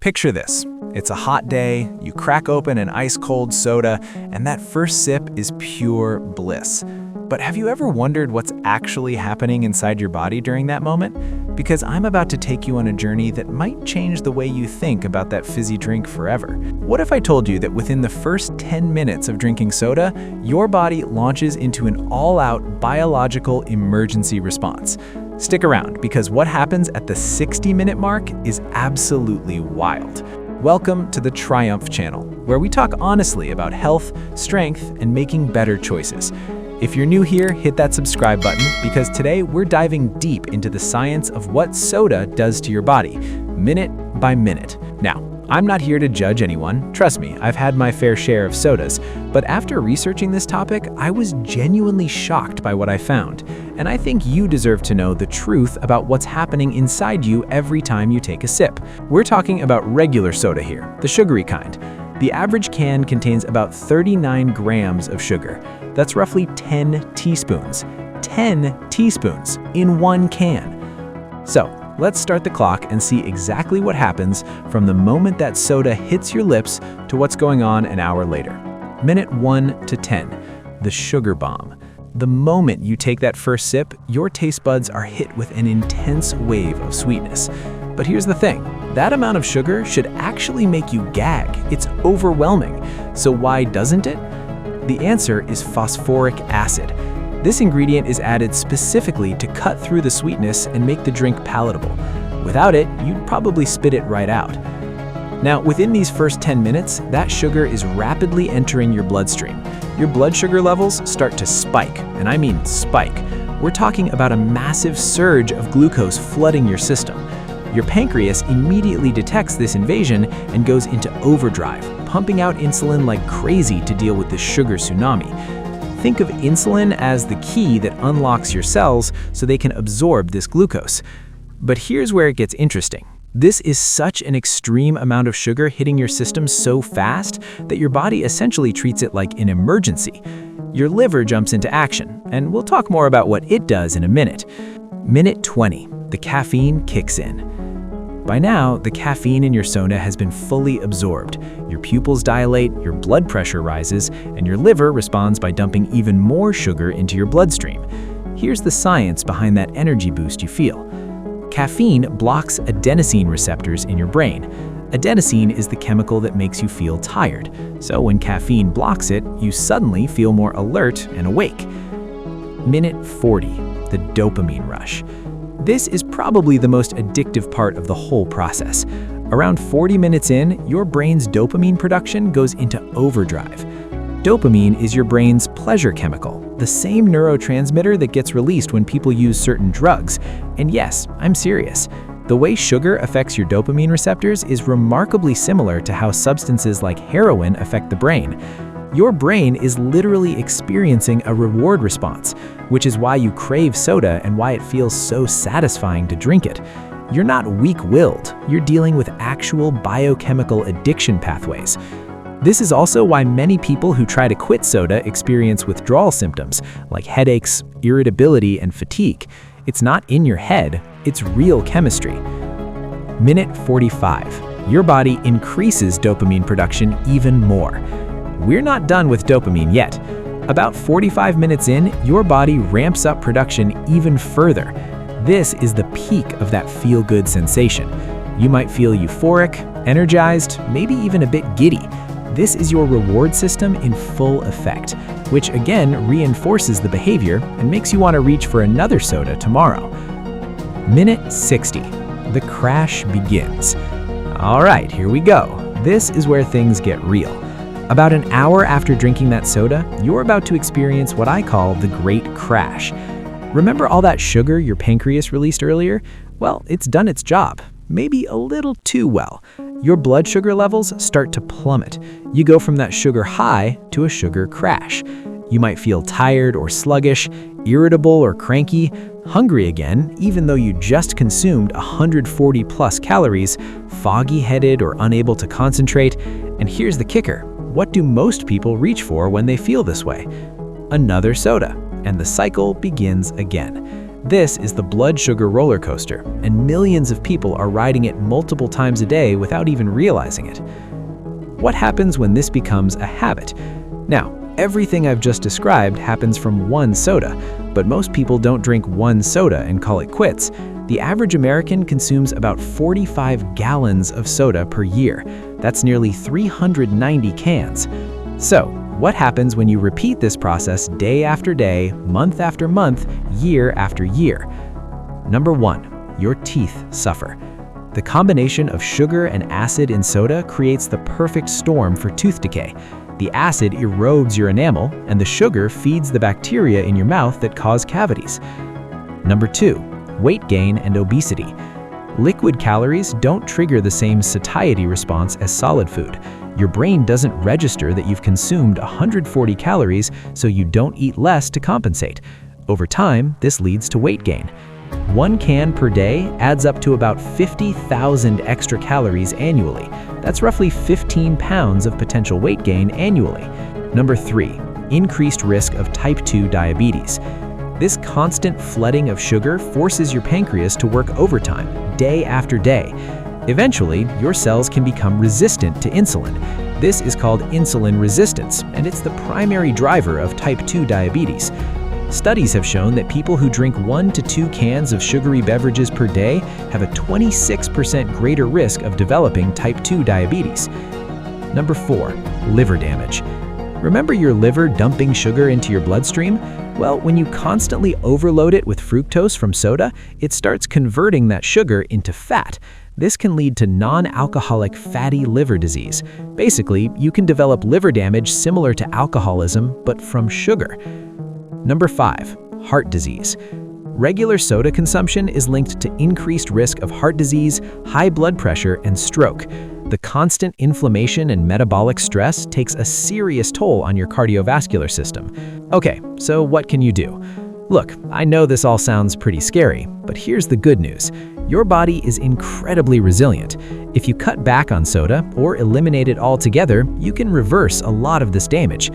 Picture this. It's a hot day, you crack open an ice-cold soda, and that first sip is pure bliss. But have you ever wondered what's actually happening inside your body during that moment? Because I'm about to take you on a journey that might change the way you think about that fizzy drink forever. What if I told you that within the first 10 minutes of drinking soda, your body launches into an all-out biological emergency response? Stick around, because what happens at the 60-minute mark is absolutely wild. Welcome to the Triumph channel, where we talk honestly about health, strength, and making better choices. If you're new here, hit that subscribe button, because today we're diving deep into the science of what soda does to your body, minute by minute. Now, I'm not here to judge anyone. Trust me, I've had my fair share of sodas. But after researching this topic, I was genuinely shocked by what I found. And I think you deserve to know the truth about what's happening inside you every time you take a sip. We're talking about regular soda here, the sugary kind. The average can contains about 39 grams of sugar. That's roughly 10 teaspoons. 10 teaspoons in one can. So, let's start the clock and see exactly what happens from the moment that soda hits your lips to what's going on an hour later. Minute 1 to 10, the sugar bomb. The moment you take that first sip, your taste buds are hit with an intense wave of sweetness. But here's the thing, that amount of sugar should actually make you gag. It's overwhelming. So why doesn't it? The answer is phosphoric acid. This ingredient is added specifically to cut through the sweetness and make the drink palatable. Without it, you'd probably spit it right out. Now, within these first 10 minutes, that sugar is rapidly entering your bloodstream. Your blood sugar levels start to spike, and I mean spike. We're talking about a massive surge of glucose flooding your system. Your pancreas immediately detects this invasion and goes into overdrive, pumping out insulin like crazy to deal with this sugar tsunami. Think of insulin as the key that unlocks your cells so they can absorb this glucose. But here's where it gets interesting. This is such an extreme amount of sugar hitting your system so fast that your body essentially treats it like an emergency. Your liver jumps into action, and we'll talk more about what it does in a minute. Minute 20, the caffeine kicks in. By now, the caffeine in your soda has been fully absorbed. Your pupils dilate, your blood pressure rises, and your liver responds by dumping even more sugar into your bloodstream. Here's the science behind that energy boost you feel. Caffeine blocks adenosine receptors in your brain. Adenosine is the chemical that makes you feel tired. So when caffeine blocks it, you suddenly feel more alert and awake. Minute 40, the dopamine rush. This is probably the most addictive part of the whole process. Around 40 minutes in, your brain's dopamine production goes into overdrive. Dopamine is your brain's pleasure chemical, the same neurotransmitter that gets released when people use certain drugs. And yes, I'm serious. The way sugar affects your dopamine receptors is remarkably similar to how substances like heroin affect the brain. Your brain is literally experiencing a reward response, which is why you crave soda and why it feels so satisfying to drink it. You're not weak-willed, you're dealing with actual biochemical addiction pathways. This is also why many people who try to quit soda experience withdrawal symptoms like headaches, irritability, and fatigue. It's not in your head, it's real chemistry. Minute 45. Your body increases dopamine production even more. We're not done with dopamine yet. About 45 minutes in, your body ramps up production even further. This is the peak of that feel-good sensation. You might feel euphoric, energized, maybe even a bit giddy. This is your reward system in full effect, which again reinforces the behavior and makes you want to reach for another soda tomorrow. Minute 60. The crash begins. All right, here we go. This is where things get real. About an hour after drinking that soda, you're about to experience what I call the great crash. Remember all that sugar your pancreas released earlier? Well, it's done its job, maybe a little too well. Your blood sugar levels start to plummet. You go from that sugar high to a sugar crash. You might feel tired or sluggish, irritable or cranky, hungry again, even though you just consumed 140 plus calories, foggy-headed or unable to concentrate. And here's the kicker. What do most people reach for when they feel this way? Another soda, and the cycle begins again. This is the blood sugar roller coaster, and millions of people are riding it multiple times a day without even realizing it. What happens when this becomes a habit? Now, everything I've just described happens from one soda, but most people don't drink one soda and call it quits. The average American consumes about 45 gallons of soda per year. That's nearly 390 cans. So, what happens when you repeat this process day after day, month after month, year after year? Number 1, your teeth suffer. The combination of sugar and acid in soda creates the perfect storm for tooth decay. The acid erodes your enamel, and the sugar feeds the bacteria in your mouth that cause cavities. Number 2, weight gain and obesity. Liquid calories don't trigger the same satiety response as solid food. Your brain doesn't register that you've consumed 140 calories, so you don't eat less to compensate. Over time, this leads to weight gain. 1 can per day adds up to about 50,000 extra calories annually. That's roughly 15 pounds of potential weight gain annually. Number 3, increased risk of type 2 diabetes. This constant flooding of sugar forces your pancreas to work overtime, day after day. Eventually, your cells can become resistant to insulin. This is called insulin resistance, and it's the primary driver of type 2 diabetes. Studies have shown that people who drink 1 to 2 cans of sugary beverages per day have a 26% greater risk of developing type 2 diabetes. Number 4, liver damage. Remember your liver dumping sugar into your bloodstream? Well, when you constantly overload it with fructose from soda, it starts converting that sugar into fat. This can lead to non-alcoholic fatty liver disease. Basically, you can develop liver damage similar to alcoholism, but from sugar. Number 5, heart disease. Regular soda consumption is linked to increased risk of heart disease, high blood pressure, and stroke. The constant inflammation and metabolic stress takes a serious toll on your cardiovascular system. Okay, so what can you do? Look, I know this all sounds pretty scary, but here's the good news. Your body is incredibly resilient. If you cut back on soda or eliminate it altogether, you can reverse a lot of this damage.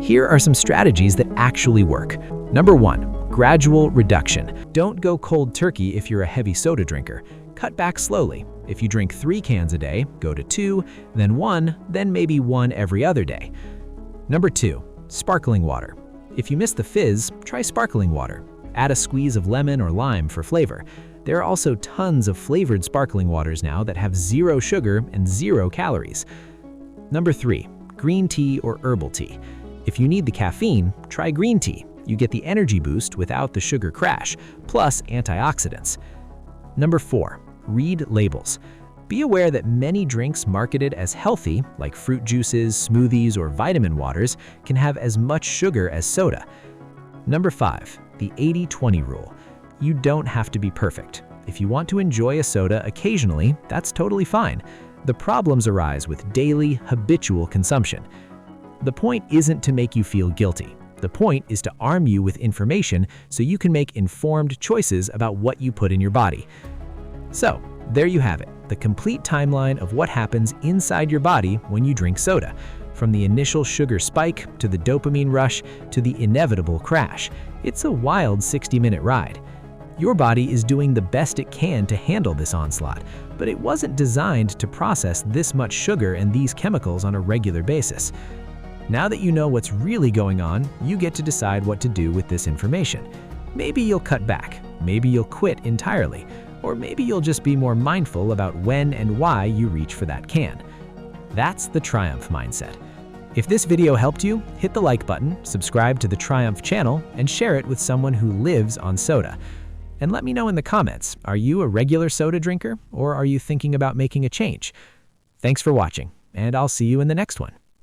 Here are some strategies that actually work. Number 1, gradual reduction. Don't go cold turkey if you're a heavy soda drinker. Cut back slowly. If you drink 3 cans a day, go to 2, then 1, then maybe 1 every other day. Number 2, sparkling water. If you miss the fizz, try sparkling water. Add a squeeze of lemon or lime for flavor. There are also tons of flavored sparkling waters now that have 0 sugar and 0 calories. Number 3, green tea or herbal tea. If you need the caffeine, try green tea. You get the energy boost without the sugar crash, plus antioxidants. Number 4, read labels. Be aware that many drinks marketed as healthy, like fruit juices, smoothies, or vitamin waters, can have as much sugar as soda. Number 5, the 80-20 rule. You don't have to be perfect. If you want to enjoy a soda occasionally, that's totally fine. The problems arise with daily, habitual consumption. The point isn't to make you feel guilty. The point is to arm you with information so you can make informed choices about what you put in your body. So, there you have it, the complete timeline of what happens inside your body when you drink soda, from the initial sugar spike to the dopamine rush to the inevitable crash. It's a wild 60-minute ride. Your body is doing the best it can to handle this onslaught, but it wasn't designed to process this much sugar and these chemicals on a regular basis. Now that you know what's really going on, you get to decide what to do with this information. Maybe you'll cut back, maybe you'll quit entirely, or maybe you'll just be more mindful about when and why you reach for that can. That's the Triumph mindset. If this video helped you, hit the like button, subscribe to the Triumph channel, and share it with someone who lives on soda. And let me know in the comments, are you a regular soda drinker, or are you thinking about making a change? Thanks for watching, and I'll see you in the next one.